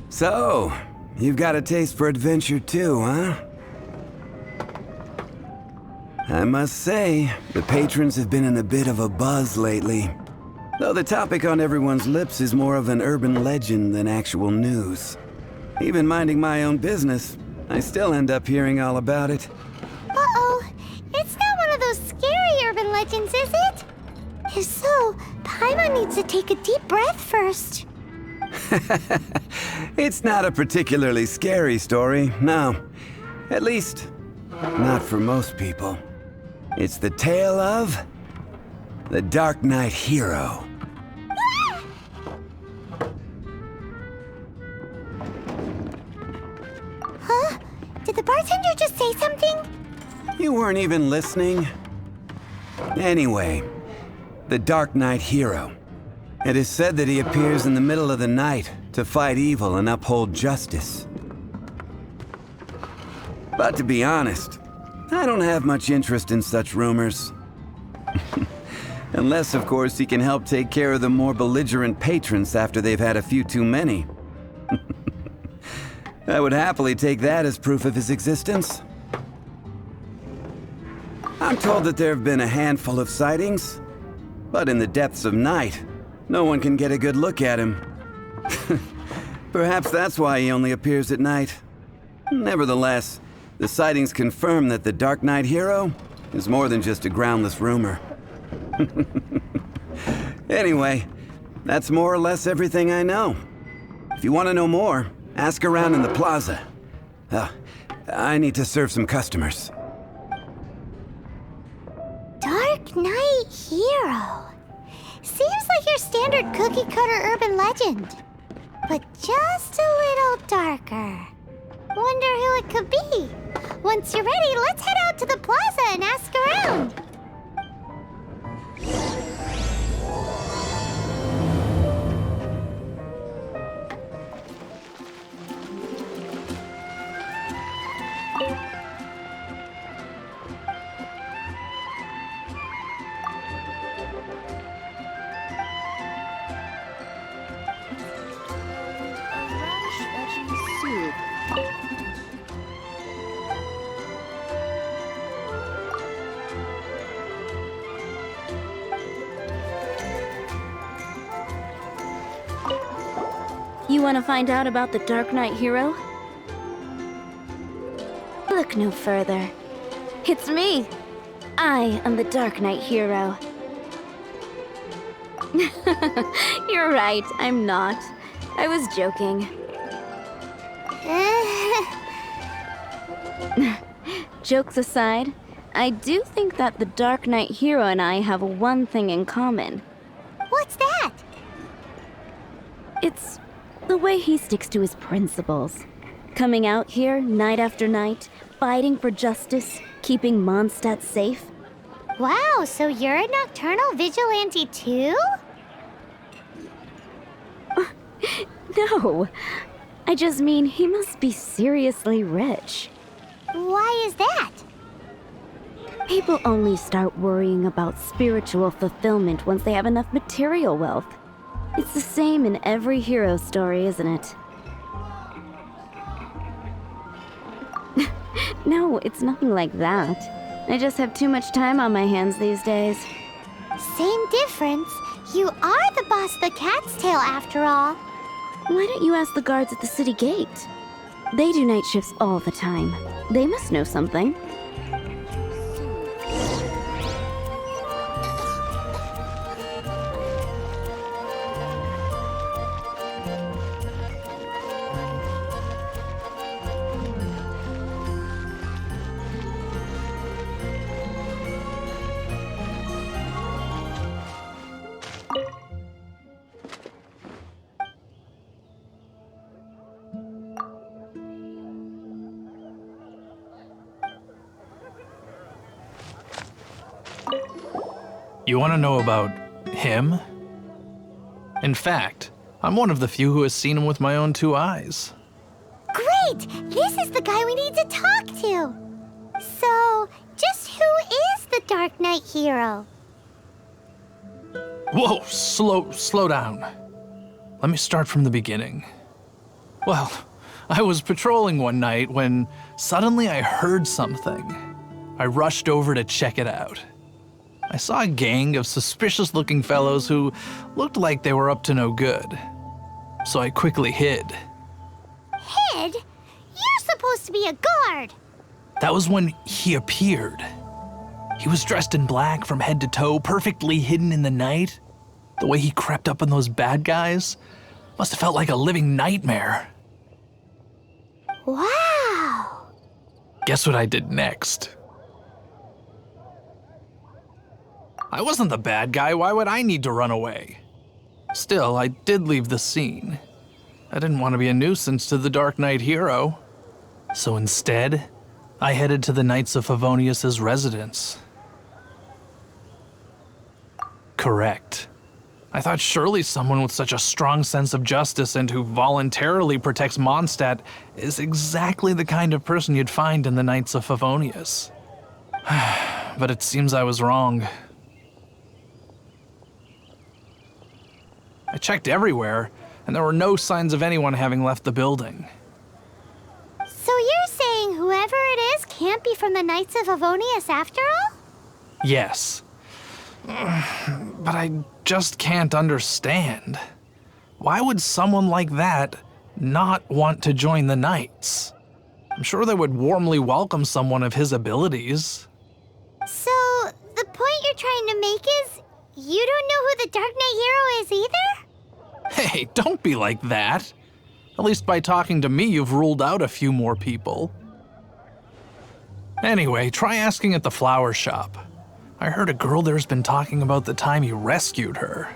So, you've got a taste for adventure too, huh? I must say, the patrons have been in a bit of a buzz lately. Though the topic on everyone's lips is more of an urban legend than actual news. Even minding my own business, I still end up hearing all about it. Uh-oh. It's not one of those scary urban legends, is it? If so, Paimon needs to take a deep breath first. It's not a particularly scary story, no. At least, not for most people. It's the tale of the Darknight Hero. Huh? Did the bartender just say something? You weren't even listening. Anyway, the Darknight Hero. It is said that he appears in the middle of the night to fight evil and uphold justice. But to be honest, I don't have much interest in such rumors. Unless, of course, he can help take care of the more belligerent patrons after they've had a few too many. I would happily take that as proof of his existence. I'm told that there have been a handful of sightings, but in the depths of night, no one can get a good look at him. Perhaps that's why he only appears at night. Nevertheless, the sightings confirm that the Darknight Hero is more than just a groundless rumor. Anyway, that's more or less everything I know. If you want to know more, ask around in the plaza. I need to serve some customers. Darknight Hero. Seems like your standard cookie-cutter urban legend. But just a little darker. Wonder who it could be. Once you're ready, let's head out to the plaza and ask around. You want to find out about the Darknight Hero? Look no further. It's me! I am the Darknight Hero. You're right, I'm not. I was joking. Jokes aside, I do think that the Darknight Hero and I have one thing in common. What's that? It's the way he sticks to his principles. Coming out here night after night, fighting for justice, keeping Mondstadt safe. Wow, so you're a nocturnal vigilante too? No, I just mean he must be seriously rich. Why is that? People only start worrying about spiritual fulfillment once they have enough material wealth. It's the same in every hero story, isn't it? No, it's nothing like that. I just have too much time on my hands these days. Same difference. You are the boss of the Cat's Tail after all. Why don't you ask the guards at the city gate? They do night shifts all the time. They must know something. You want to know about him? In fact, I'm one of the few who has seen him with my own two eyes. Great! This is the guy we need to talk to. So, just who is the Darknight Hero? Whoa, slow down. Let me start from the beginning. Well, I was patrolling one night when suddenly I heard something. I rushed over to check it out. I saw a gang of suspicious-looking fellows who looked like they were up to no good. So I quickly hid. Hid? You're supposed to be a guard. That was when he appeared. He was dressed in black from head to toe, perfectly hidden in the night. The way he crept up on those bad guys must have felt like a living nightmare. Wow. Guess what I did next? I wasn't the bad guy. Why would I need to run away? Still, I did leave the scene. I didn't want to be a nuisance to the Darknight Hero. So instead, I headed to the Knights of Favonius' residence. Correct. I thought surely someone with such a strong sense of justice and who voluntarily protects Mondstadt is exactly the kind of person you'd find in the Knights of Favonius. But it seems I was wrong. I checked everywhere, and there were no signs of anyone having left the building. So you're saying whoever it is can't be from the Knights of Favonius after all? Yes. But I just can't understand. Why would someone like that not want to join the Knights? I'm sure they would warmly welcome someone of his abilities. So the point you're trying to make is you don't know who the Darknight Hero is either? Hey, don't be like that. At least by talking to me, you've ruled out a few more people. Anyway, try asking at the flower shop. I heard a girl there's been talking about the time you rescued her.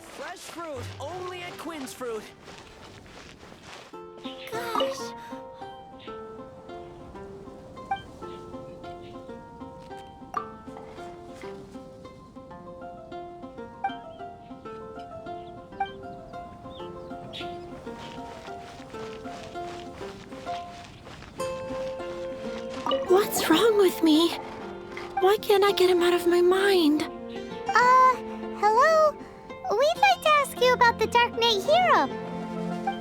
Fresh fruit, only at Quinn's Fruit. Gosh. What's wrong with me? Why can't I get him out of my mind? Hello? We'd like to ask you about the Darknight Hero.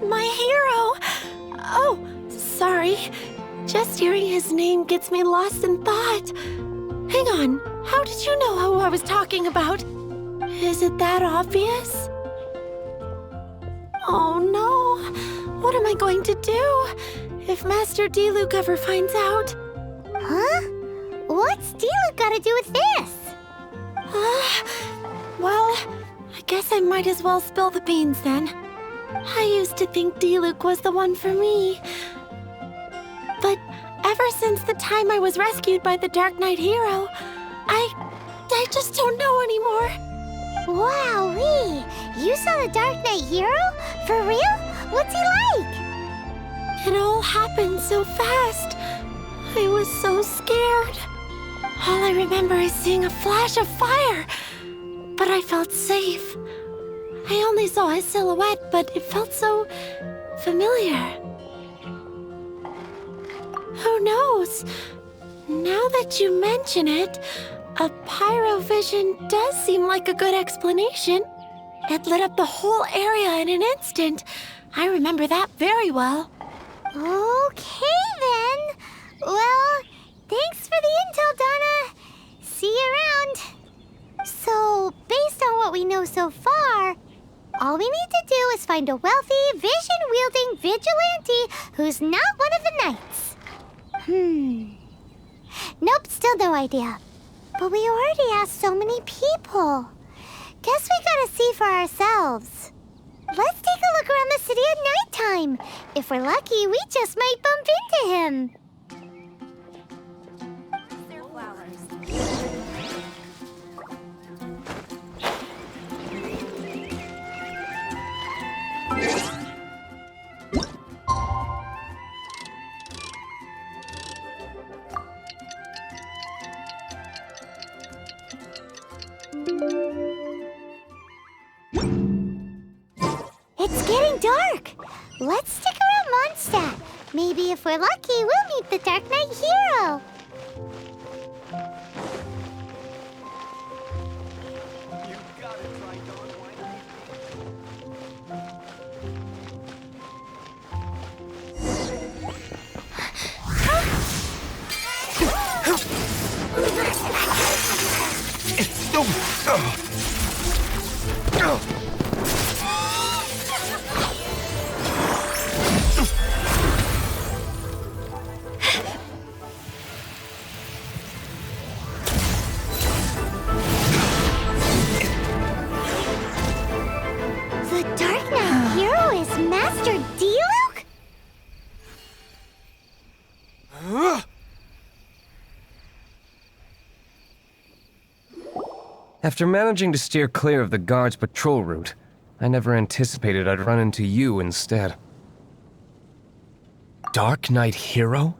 My hero! Oh, sorry. Just hearing his name gets me lost in thought. Hang on, how did you know who I was talking about? Is it that obvious? Oh no, what am I going to do if Master Diluc ever finds out? Huh? What's Diluc got to do with this? Well, I guess I might as well spill the beans then. I used to think Diluc was the one for me. But ever since the time I was rescued by the Darknight Hero, I just don't know anymore. Wowee! You saw the Darknight Hero? For real? What's he like? It all happened so fast. I was so scared. All I remember is seeing a flash of fire, but I felt safe. I only saw his silhouette, but it felt so familiar. Who knows? Now that you mention it, a pyrovision does seem like a good explanation. It lit up the whole area in an instant. I remember that very well. Okay then. Well, thanks for the intel, Donna. See you around. So, based on what we know so far, all we need to do is find a wealthy, vision-wielding vigilante who's not one of the knights. Nope, still no idea. But we already asked so many people. Guess we gotta see for ourselves. Let's take a look around the city at nighttime. If we're lucky, we just might bump into him. It's getting dark. Let's stick around Mondstadt. Maybe if we're lucky, we'll meet the Darknight Hero. You The Darknight Hero is Master Diluc? After managing to steer clear of the guards' patrol route, I never anticipated I'd run into you instead. Darknight Hero?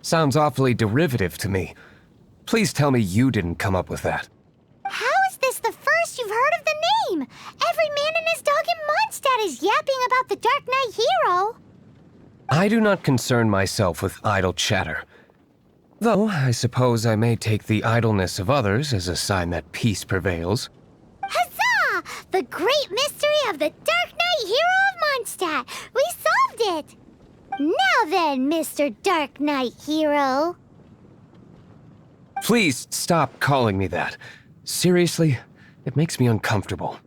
Sounds awfully derivative to me. Please tell me you didn't come up with that. How is this the first you've heard of the name? Every man and his dog in Mondstadt is yapping about the Darknight Hero. I do not concern myself with idle chatter. Though, I suppose I may take the idleness of others as a sign that peace prevails. Huzzah! The great mystery of the Darknight Hero of Mondstadt! We solved it! Now then, Mr. Darknight Hero. Please stop calling me that. Seriously, it makes me uncomfortable.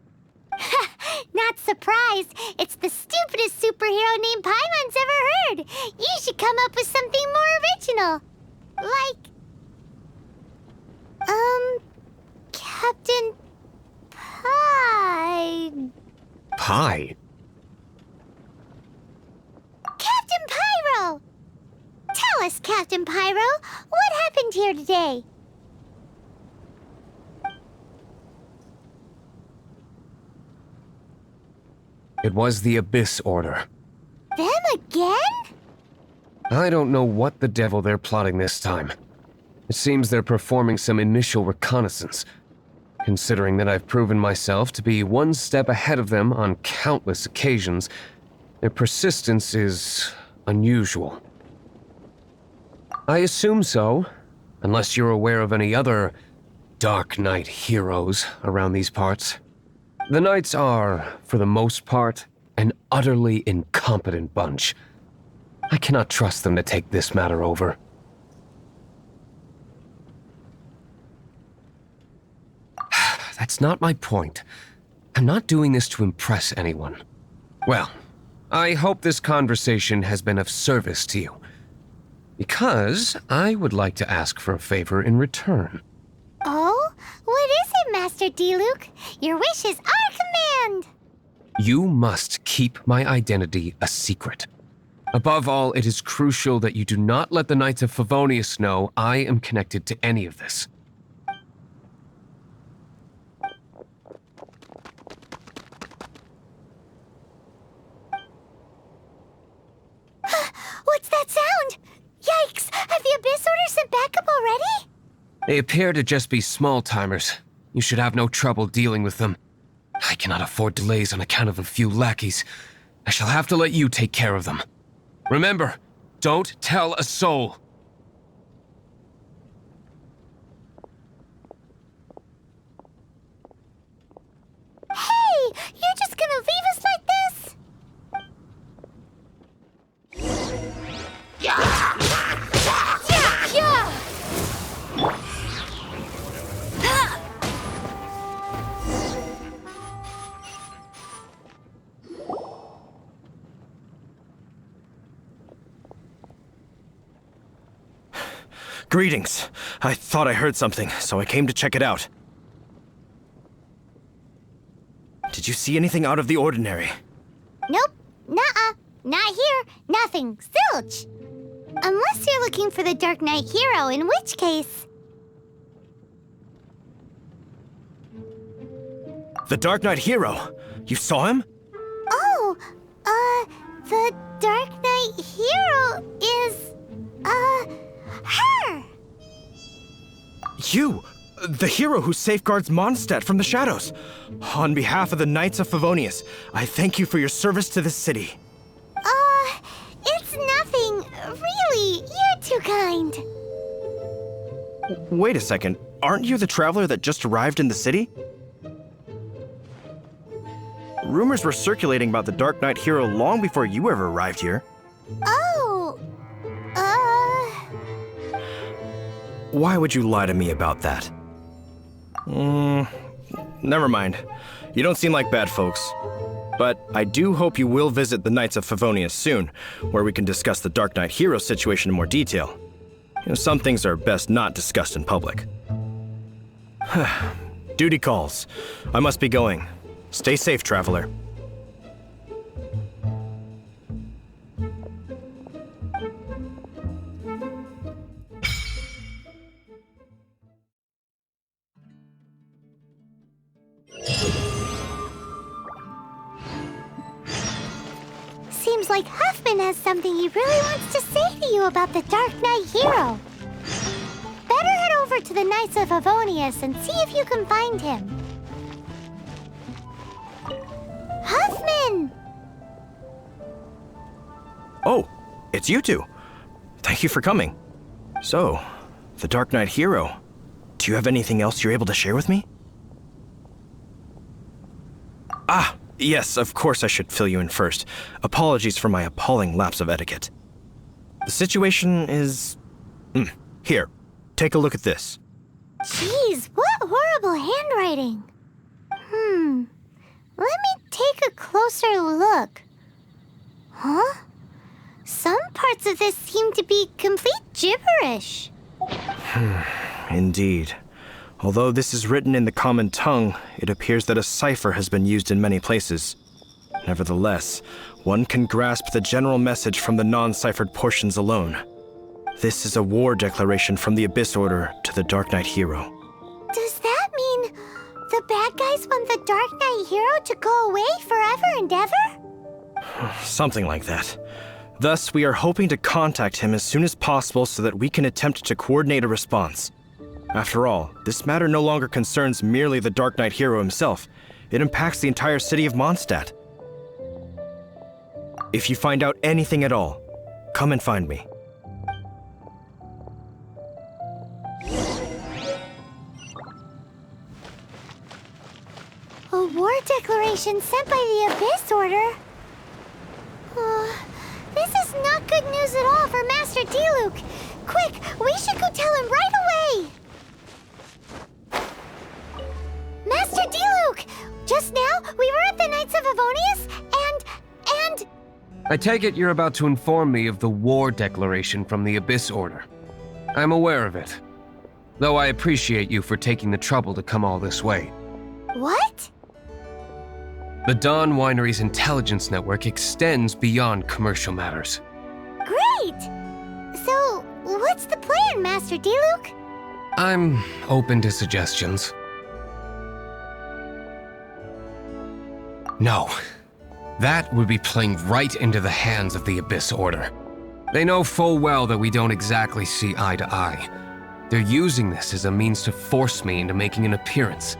Not surprised. It's the stupidest superhero name Paimon's ever heard. You should come up with something more original. Like... Captain Pie... Pie? Captain Pyro! Tell us, Captain Pyro, what happened here today? It was the Abyss Order. Them again? I don't know what the devil they're plotting this time. It seems they're performing some initial reconnaissance. Considering that I've proven myself to be one step ahead of them on countless occasions, their persistence is unusual. I assume so, unless you're aware of any other Darknight heroes around these parts. The Knights are, for the most part, an utterly incompetent bunch. I cannot trust them to take this matter over. That's not my point. I'm not doing this to impress anyone. Well, I hope this conversation has been of service to you. Because I would like to ask for a favor in return. Oh? What is it, Master Diluc? Your wish is our command! You must keep my identity a secret. Above all, it is crucial that you do not let the Knights of Favonius know I am connected to any of this. What's that sound? Yikes! Have the Abyss Order sent backup already? They appear to just be small-timers. You should have no trouble dealing with them. I cannot afford delays on account of a few lackeys. I shall have to let you take care of them. Remember, don't tell a soul. Hey! You're just gonna leave us like this? Yeah! Greetings. I thought I heard something, so I came to check it out. Did you see anything out of the ordinary? Nope. Nuh-uh. Not here. Nothing. Zilch. Unless you're looking for the Darknight Hero, in which case... The Darknight Hero? You saw him? Oh, the Darknight Hero is, her! You! The hero who safeguards Mondstadt from the shadows. On behalf of the Knights of Favonius, I thank you for your service to this city. It's nothing. Really, you're too kind. Wait a second. Aren't you the traveler that just arrived in the city? Rumors were circulating about the Darknight Hero long before you ever arrived here. Oh, Why would you lie to me about that? Never mind. You don't seem like bad folks. But I do hope you will visit the Knights of Favonius soon, where we can discuss the Darknight Hero situation in more detail. Some things are best not discussed in public. Duty calls. I must be going. Stay safe, traveler. Seems like Huffman has something he really wants to say to you about the Darknight Hero. Better head over to the Knights of Favonius and see if you can find him. Huffman! Oh, it's you two. Thank you for coming. So, the Darknight Hero. Do you have anything else you're able to share with me? Ah, yes, of course I should fill you in first. Apologies for my appalling lapse of etiquette. The situation is... Here, take a look at this. Jeez, what horrible handwriting. Let me take a closer look. Huh? Some parts of this seem to be complete gibberish. Indeed. Although this is written in the common tongue, it appears that a cipher has been used in many places. Nevertheless, one can grasp the general message from the non-ciphered portions alone. This is a war declaration from the Abyss Order to the Darknight Hero. Does that mean the bad guys want the Darknight Hero to go away forever and ever? Something like that. Thus, we are hoping to contact him as soon as possible so that we can attempt to coordinate a response. After all, this matter no longer concerns merely the Darknight Hero himself. It impacts the entire city of Mondstadt. If you find out anything at all, come and find me. A war declaration sent by the Abyss Order? This is not good news at all for Master Diluc. Quick, we should go tell him right away! Master Diluc! Just now, we were at the Knights of Favonius, and... I take it you're about to inform me of the war declaration from the Abyss Order. I'm aware of it, though I appreciate you for taking the trouble to come all this way. What? The Dawn Winery's intelligence network extends beyond commercial matters. Great! So, what's the plan, Master Diluc? I'm open to suggestions. No. That would be playing right into the hands of the Abyss Order. They know full well that we don't exactly see eye to eye. They're using this as a means to force me into making an appearance.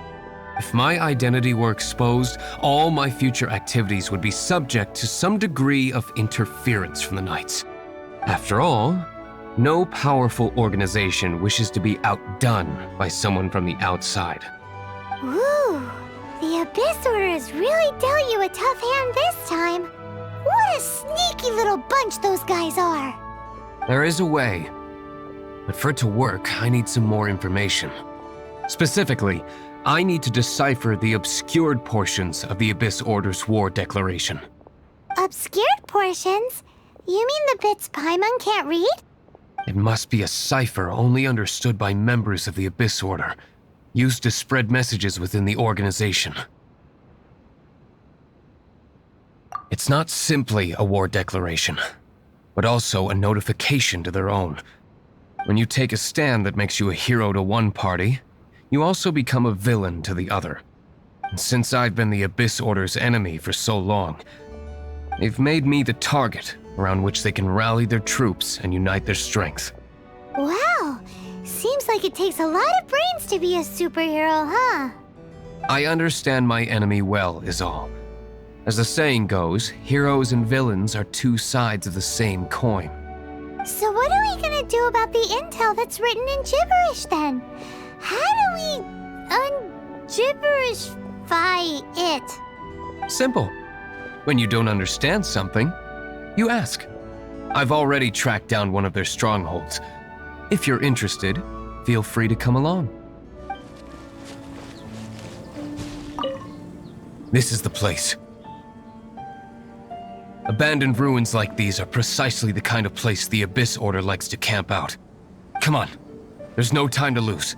If my identity were exposed, all my future activities would be subject to some degree of interference from the Knights. After all, no powerful organization wishes to be outdone by someone from the outside. Ooh, the Abyss Order has really dealt you a tough hand this time. What a sneaky little bunch those guys are. There is a way, but for it to work, I need some more information. Specifically, I need to decipher the obscured portions of the Abyss Order's war declaration. Obscured portions? You mean the bits Paimon can't read? It must be a cipher only understood by members of the Abyss Order, used to spread messages within the organization. It's not simply a war declaration, but also a notification to their own. When you take a stand that makes you a hero to one party, you also become a villain to the other. And since I've been the Abyss Order's enemy for so long, they've made me the target around which they can rally their troops and unite their strength. Wow, seems like it takes a lot of brains to be a superhero, huh? I understand my enemy well, is all. As the saying goes, heroes and villains are two sides of the same coin. So what are we gonna do about the intel that's written in gibberish then? How do we un-gibberishify it? Simple. When you don't understand something, you ask. I've already tracked down one of their strongholds. If you're interested, feel free to come along. This is the place. Abandoned ruins like these are precisely the kind of place the Abyss Order likes to camp out. Come on. There's no time to lose.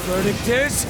Verdict is...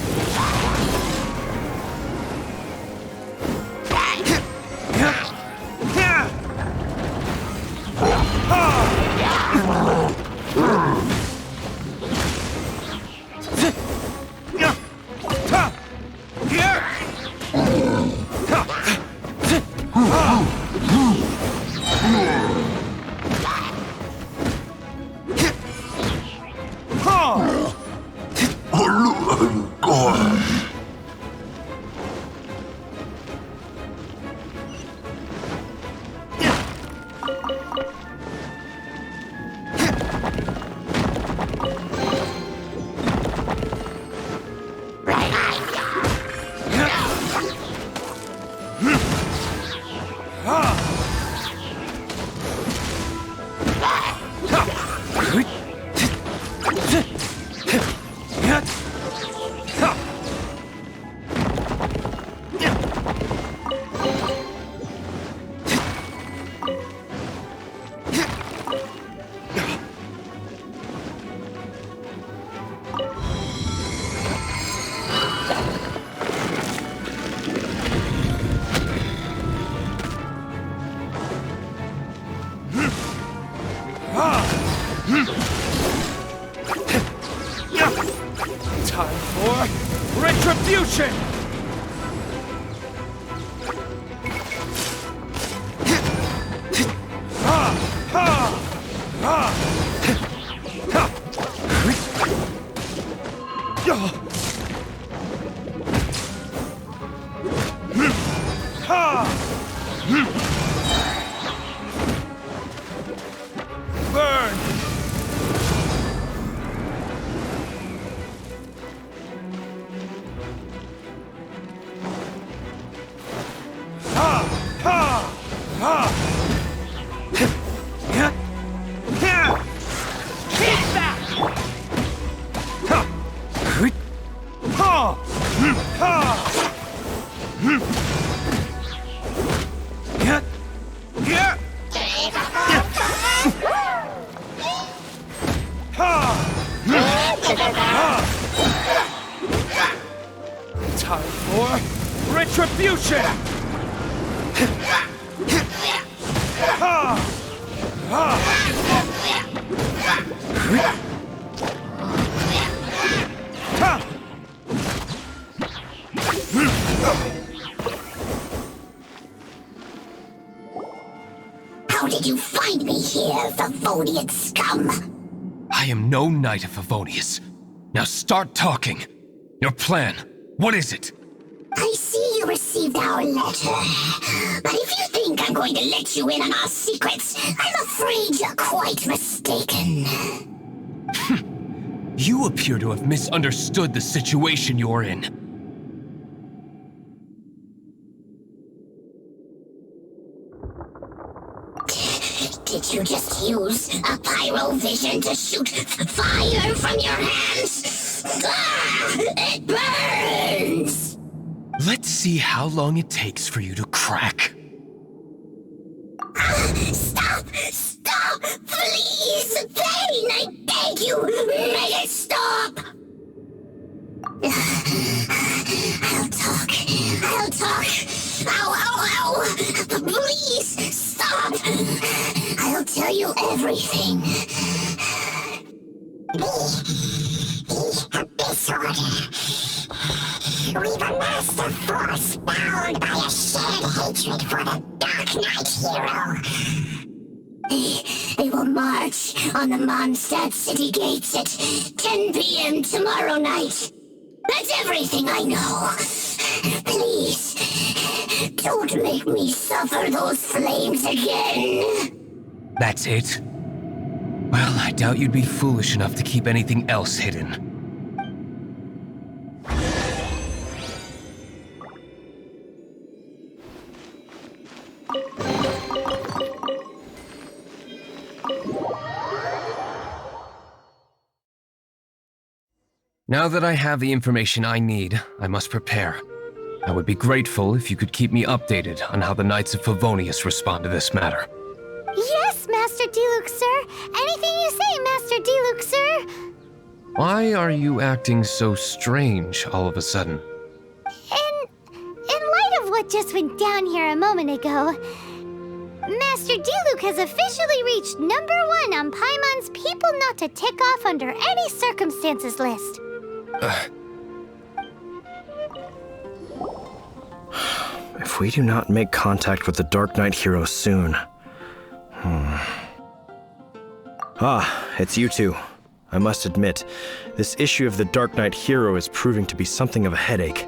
Time for retribution! Burn! Time for retribution! How did you find me here, Favonian scum? I am no knight of Favonius. Now start talking. Your plan. What is it? I see you received our letter. But if you think I'm going to let you in on our secrets, I'm afraid you're quite mistaken. You appear to have misunderstood the situation you're in. Did you just use a pyro vision to shoot fire from your hands? Ah, it burns! Let's see how long it takes for you to crack. Stop! Stop! Please! Pain! I beg you! Make it stop! I'll talk. I'll talk. Ow, ow, ow! Please, stop! I'll tell you everything. The Abyss Order. We've amassed a force bound by a shared hatred for the Darknight Hero. They will march on the Mondstadt city gates at 10 p.m. tomorrow night. That's everything I know. Please, don't make me suffer those flames again. That's it? Well, I doubt you'd be foolish enough to keep anything else hidden. Now that I have the information I need, I must prepare. I would be grateful if you could keep me updated on how the Knights of Favonius respond to this matter. Yes, Master Diluc, sir. Anything you say, Master Diluc, sir. Why are you acting so strange all of a sudden? In light of what just went down here a moment ago, Master Diluc has officially reached #1 on Paimon's people not to tick off under any circumstances list. If we do not make contact with the Darknight Hero soon... Ah, it's you two. I must admit, this issue of the Darknight Hero is proving to be something of a headache.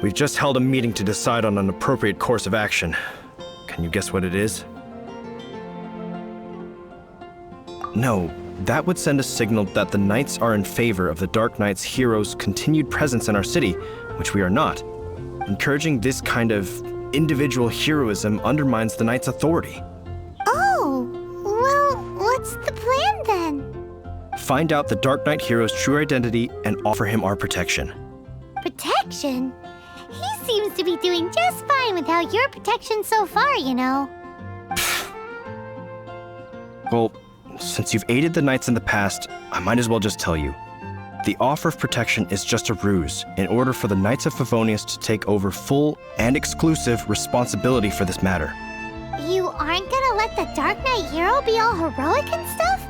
We've just held a meeting to decide on an appropriate course of action. Can you guess what it is? No, that would send a signal that the Knights are in favor of the Darknight Hero's continued presence in our city, which we are not. Encouraging this kind of individual heroism undermines the Knights' authority. Oh, well, what's the plan then? Find out the Darknight Hero's true identity and offer him our protection. Protection? He seems to be doing just fine without your protection so far, you know. Well, since you've aided the Knights in the past, I might as well just tell you. The offer of protection is just a ruse in order for the Knights of Favonius to take over full and exclusive responsibility for this matter. You aren't gonna let the Darknight Hero be all heroic and stuff?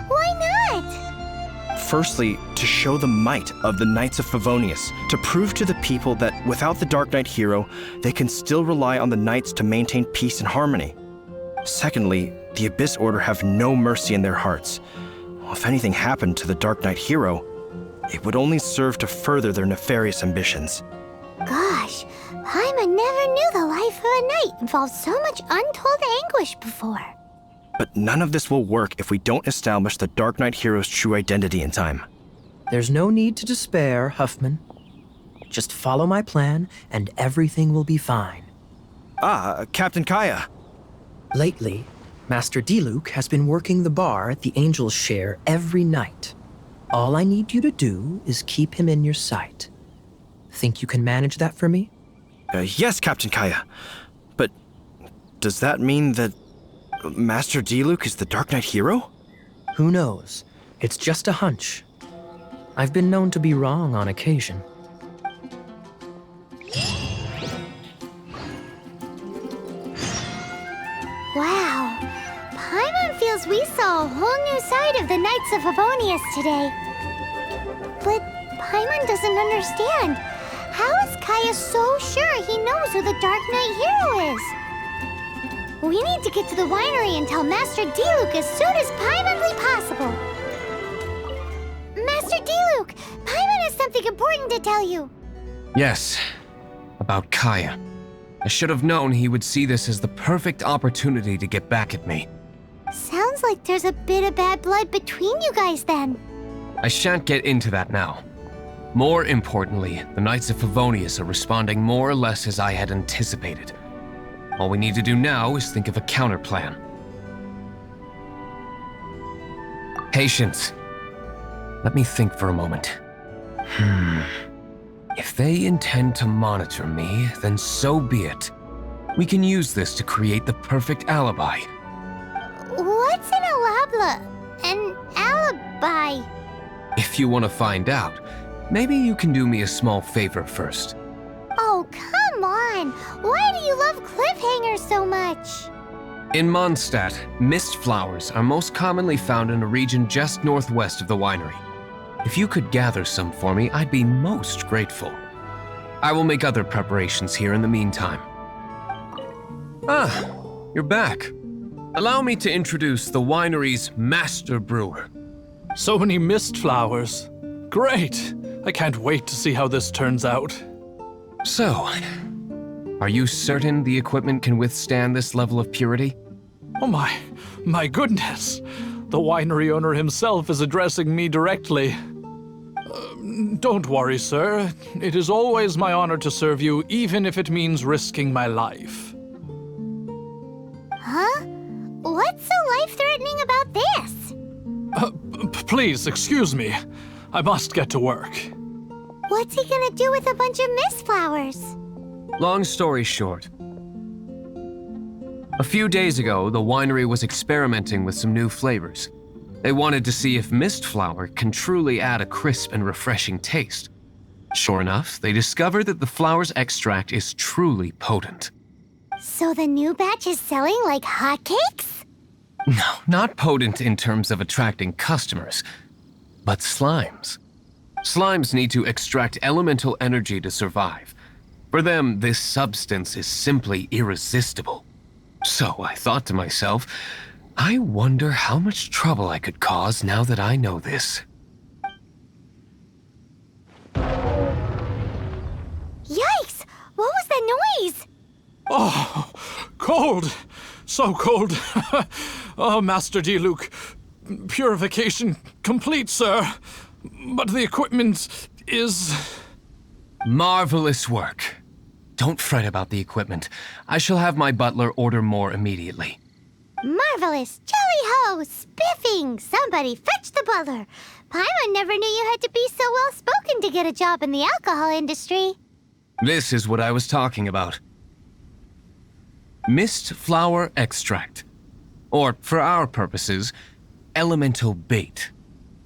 Why not? Firstly, to show the might of the Knights of Favonius, to prove to the people that without the Darknight Hero, they can still rely on the Knights to maintain peace and harmony. Secondly, the Abyss Order have no mercy in their hearts. Well, if anything happened to the Darknight Hero, it would only serve to further their nefarious ambitions. Gosh, Paimon never knew the life of a knight involved so much untold anguish before. But none of this will work if we don't establish the Darknight Hero's true identity in time. There's no need to despair, Huffman. Just follow my plan, and everything will be fine. Ah, Captain Kaya. Lately, Master Diluc has been working the bar at the Angel's Share every night. All I need you to do is keep him in your sight. Think you can manage that for me? Yes, Captain Kaya. But does that mean that Master Diluc is the Darknight Hero? Who knows? It's just a hunch. I've been known to be wrong on occasion. Wow, Paimon feels we saw a whole new side of the Knights of Favonius today. But Paimon doesn't understand. How is Kaya so sure he knows who the Darknight Hero is? We need to get to the winery and tell Master Diluc as soon as Paimonly possible. Master Diluc, Paimon has something important to tell you. Yes, about Kaya. I should have known he would see this as the perfect opportunity to get back at me. Sounds like there's a bit of bad blood between you guys then. I shan't get into that now. More importantly, the Knights of Favonius are responding more or less as I had anticipated. All we need to do now is think of a counterplan. Patience. Let me think for a moment. If they intend to monitor me, then so be it. We can use this to create the perfect alibi. What's an alabla? An alibi? If you want to find out, maybe you can do me a small favor first. Oh, come on! Why do you love cliffhangers so much? In Mondstadt, mist flowers are most commonly found in a region just northwest of the winery. If you could gather some for me, I'd be most grateful. I will make other preparations here in the meantime. Ah, you're back. Allow me to introduce the winery's master brewer. So many mist flowers. Great! I can't wait to see how this turns out. So, are you certain the equipment can withstand this level of purity? Oh my goodness! The winery owner himself is addressing me directly. Don't worry, sir. It is always my honor to serve you, even if it means risking my life. Huh? What's so life-threatening about this? Please, excuse me. I must get to work. What's he gonna do with a bunch of mist flowers? Long story short. A few days ago, the winery was experimenting with some new flavors. They wanted to see if mist flower can truly add a crisp and refreshing taste. Sure enough, they discovered that the flower's extract is truly potent. So the new batch is selling like hotcakes? No, not potent in terms of attracting customers, but slimes. Slimes need to extract elemental energy to survive. For them, this substance is simply irresistible. So I thought to myself, I wonder how much trouble I could cause now that I know this. Yikes! What was that noise? Oh, cold! So cold! Oh, Master Diluc, purification complete, sir. But the equipment is... Marvelous work. Don't fret about the equipment. I shall have my butler order more immediately. Marvelous! Jolly-ho! Spiffing! Somebody fetch the butler! Paimon never knew you had to be so well-spoken to get a job in the alcohol industry. This is what I was talking about. Mist flower extract. Or, for our purposes, elemental bait.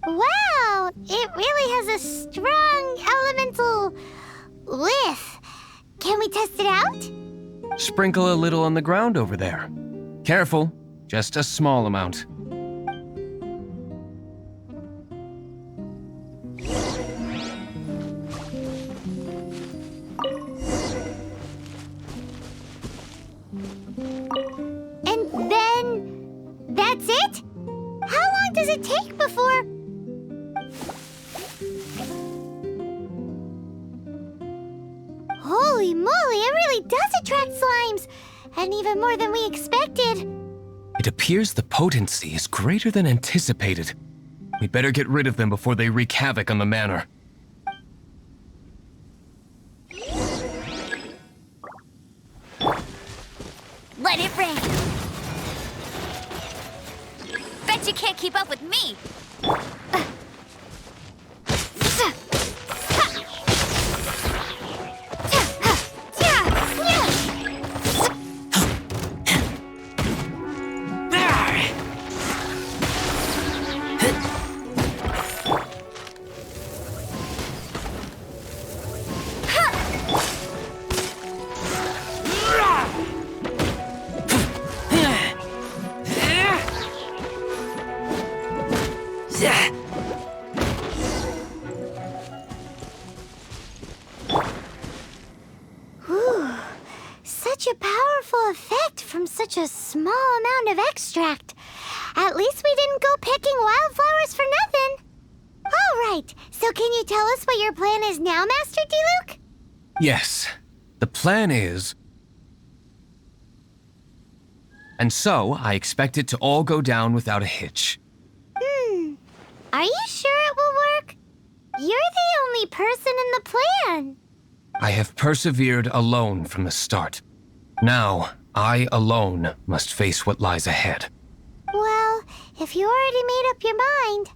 Wow! It really has a strong elemental whiff. Can we test it out? Sprinkle a little on the ground over there. Careful, just a small amount. And then... that's it? How long does it take before... Holy moly, it really does attract slimes! And even more than we expected. It appears the potency is greater than anticipated. We'd better get rid of them before they wreak havoc on the manor. Let it rain! Bet you can't keep up with me! Such a powerful effect from such a small amount of extract. At least we didn't go picking wildflowers for nothing. All right, so can you tell us what your plan is now, Master Diluc? Yes, the plan is... And so, I expect it to all go down without a hitch. Are you sure it will work? You're the only person in the plan. I have persevered alone from the start. Now, I alone must face what lies ahead. Well, if you already made up your mind.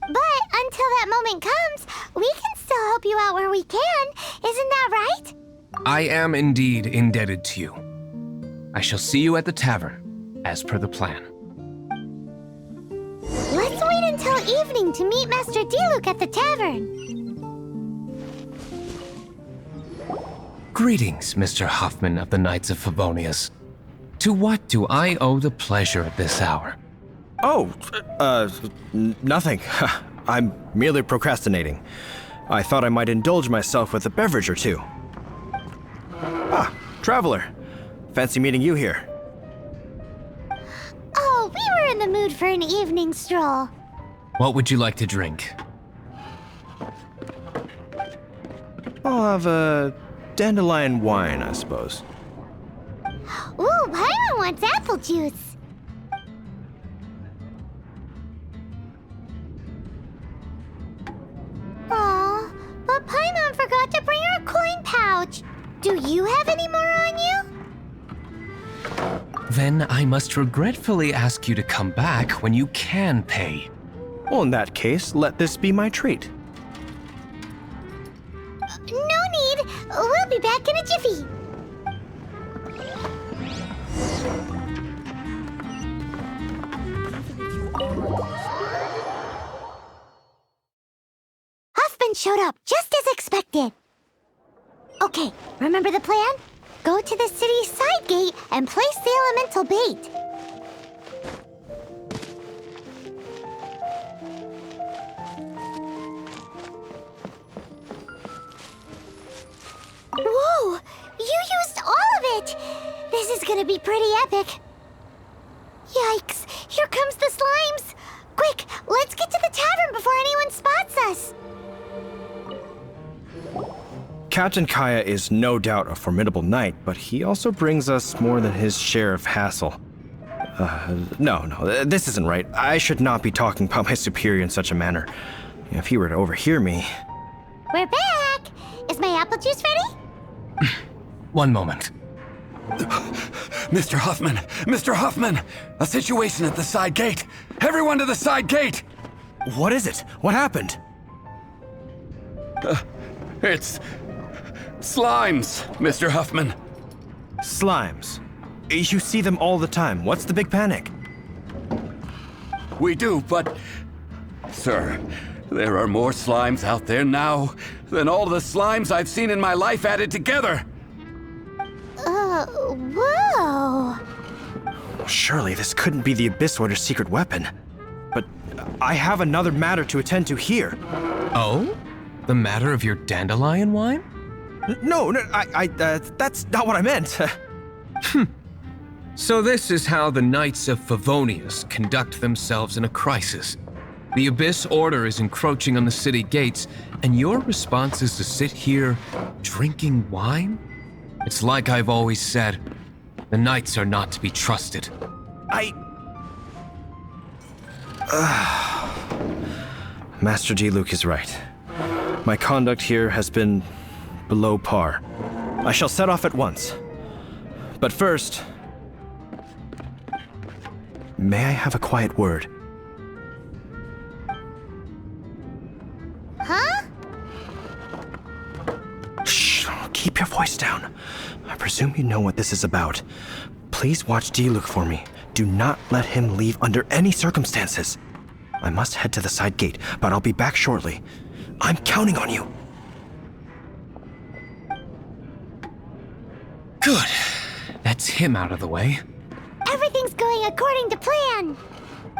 But until that moment comes, we can still help you out where we can. Isn't that right? I am indeed indebted to you. I shall see you at the tavern, as per the plan. Let's wait until evening to meet Master Diluc at the tavern. Greetings, Mr. Huffman of the Knights of Favonius. To what do I owe the pleasure at this hour? Oh, nothing. I'm merely procrastinating. I thought I might indulge myself with a beverage or two. Ah, traveler. Fancy meeting you here. Oh, we were in the mood for an evening stroll. What would you like to drink? I'll have a dandelion wine, I suppose. Ooh, Paimon wants apple juice. Aw, but Paimon forgot to bring her coin pouch. Do you have any more on you? Then I must regretfully ask you to come back when you can pay. Well, in that case, let this be my treat. No need. We'll be back in a jiffy. Huffman showed up just as expected. Okay, remember the plan? Go to the city's side gate and place the elemental bait. Whoa! You used all of it! This is gonna be pretty epic. Yikes! Here comes the slimes! Quick, let's get to the tavern before anyone spots us! Captain Kaya is no doubt a formidable knight, but he also brings us more than his share of hassle. No, this isn't right. I should not be talking about my superior in such a manner. If he were to overhear me... We're back! Is my apple juice ready? One moment. Mr. Huffman! Mr. Huffman! A situation at the side gate! Everyone to the side gate! What is it? What happened? It's... slimes, Mr. Huffman. Slimes. You see them all the time. What's the big panic? We do, but... Sir, there are more slimes out there now than all the slimes I've seen in my life added together. Whoa! Surely this couldn't be the Abyss Warder's secret weapon. But I have another matter to attend to here. Oh? The matter of your dandelion wine? No, that's not what I meant. So this is how the Knights of Favonius conduct themselves in a crisis. The Abyss Order is encroaching on the city gates, and your response is to sit here drinking wine? It's like I've always said, the Knights are not to be trusted. Master Diluc is right. My conduct here has been below par. I shall set off at once. But first, may I have a quiet word? Huh? Shh, keep your voice down. I presume you know what this is about. Please watch Diluc for me. Do not let him leave under any circumstances. I must head to the side gate, but I'll be back shortly. I'm counting on you. Good. That's him out of the way. Everything's going according to plan.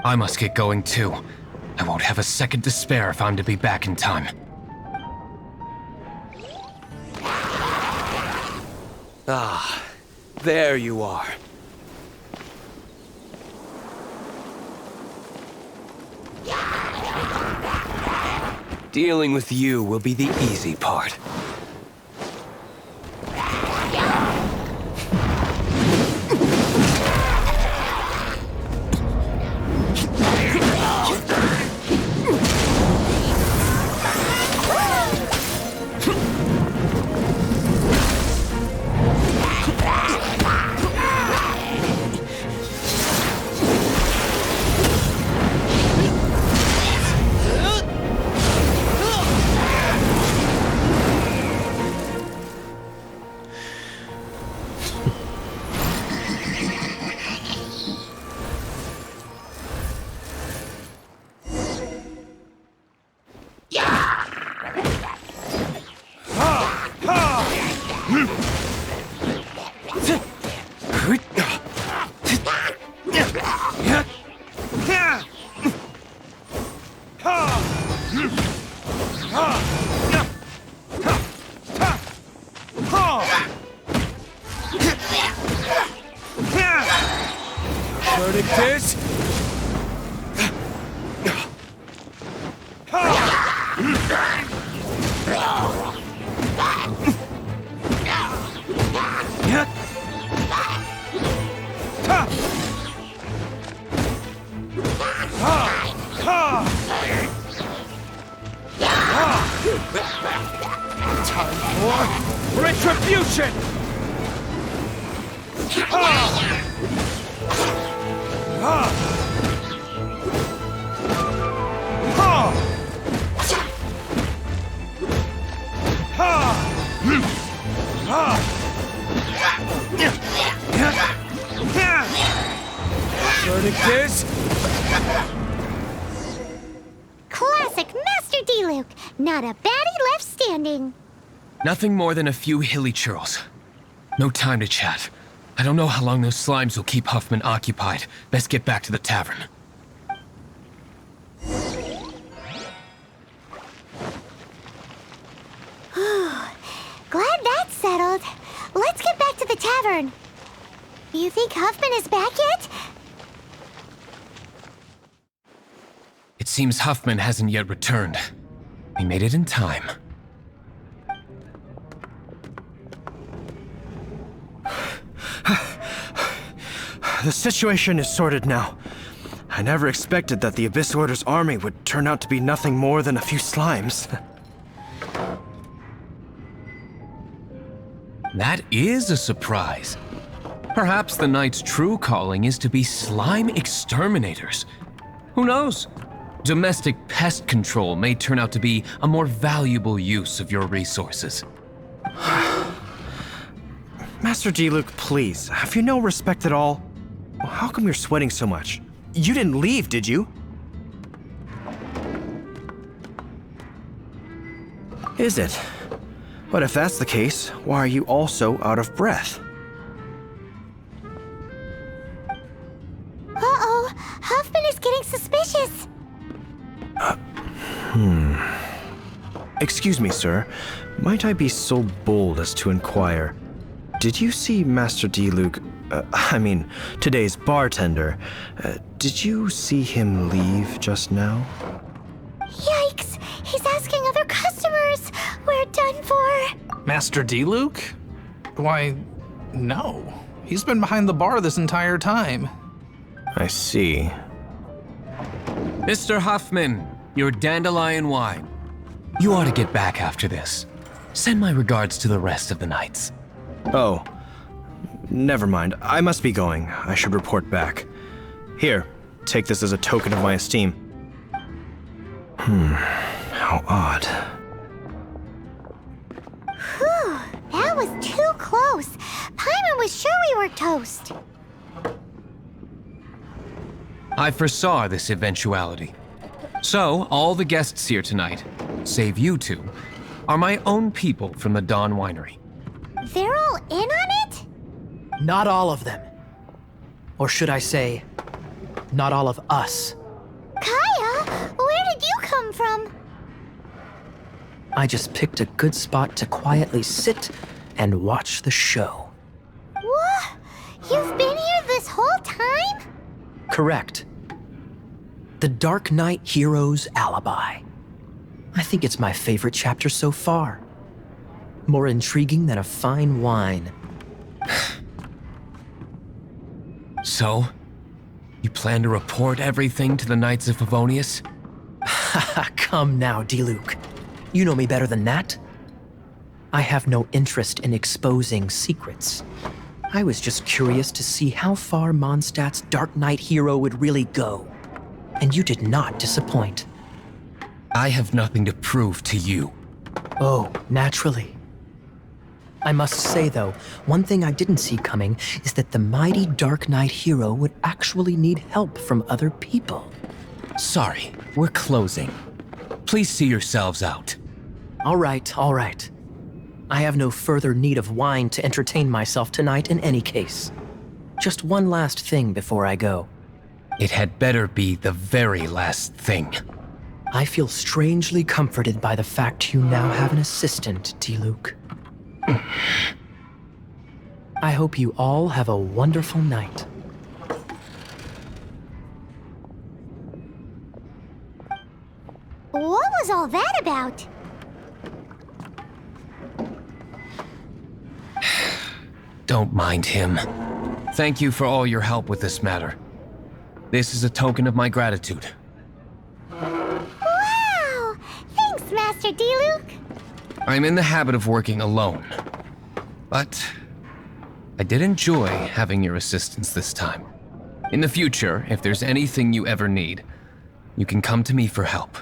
I must get going too. I won't have a second to spare if I'm to be back in time. Ah, there you are. Dealing with you will be the easy part. Verdict is... Time for retribution! Verdict is... Classic Master D-Luke. Not a baddie left standing. Nothing more than a few hilly churls. No time to chat. I don't know how long those slimes will keep Huffman occupied. Best get back to the tavern. Glad that's settled. Let's get back to the tavern. You think Huffman is back yet? It seems Huffman hasn't yet returned. He made it in time. The situation is sorted now. I never expected that the Abyss Order's army would turn out to be nothing more than a few slimes. That is a surprise. Perhaps the Knight's true calling is to be slime exterminators. Who knows? Domestic pest control may turn out to be a more valuable use of your resources. Master D-Luke, please, have you no respect at all? How come you're sweating so much? You didn't leave, did you? Is it? But if that's the case, why are you also out of breath? Uh-oh, Huffman is getting suspicious. Excuse me, sir. Might I be so bold as to inquire? Did you see Master D-Luke, today's bartender? Did you see him leave just now? Yikes! He's asking other customers. We're done for. Master D-Luke? Why, no. He's been behind the bar this entire time. I see. Mr. Huffman, your dandelion wine. You ought to get back after this. Send my regards to the rest of the knights. Oh, never mind. I must be going. I should report back. Here, take this as a token of my esteem. How odd. Whew, that was too close. Paimon was sure we were toast. I foresaw this eventuality. So, all the guests here tonight, save you two, are my own people from the Dawn Winery. They're all in on it? Not all of them. Or should I say, not all of us. Kaya, where did you come from? I just picked a good spot to quietly sit and watch the show. What? You've been here this whole time? Correct. The Darknight Hero's Alibi. I think it's my favorite chapter so far. More intriguing than a fine wine. So, you plan to report everything to the Knights of Favonius? Haha, come now, D-Luke. You know me better than that. I have no interest in exposing secrets. I was just curious to see how far Mondstadt's Darknight Hero would really go. And you did not disappoint. I have nothing to prove to you. Oh, naturally. I must say, though, one thing I didn't see coming is that the mighty Darknight Hero would actually need help from other people. Sorry, we're closing. Please see yourselves out. All right, all right. I have no further need of wine to entertain myself tonight in any case. Just one last thing before I go. It had better be the very last thing. I feel strangely comforted by the fact you now have an assistant, D-Luke. I hope you all have a wonderful night. What was all that about? Don't mind him. Thank you for all your help with this matter. This is a token of my gratitude. Wow! Thanks, Master D-Luke. I'm in the habit of working alone. But I did enjoy having your assistance this time. In the future, if there's anything you ever need, you can come to me for help.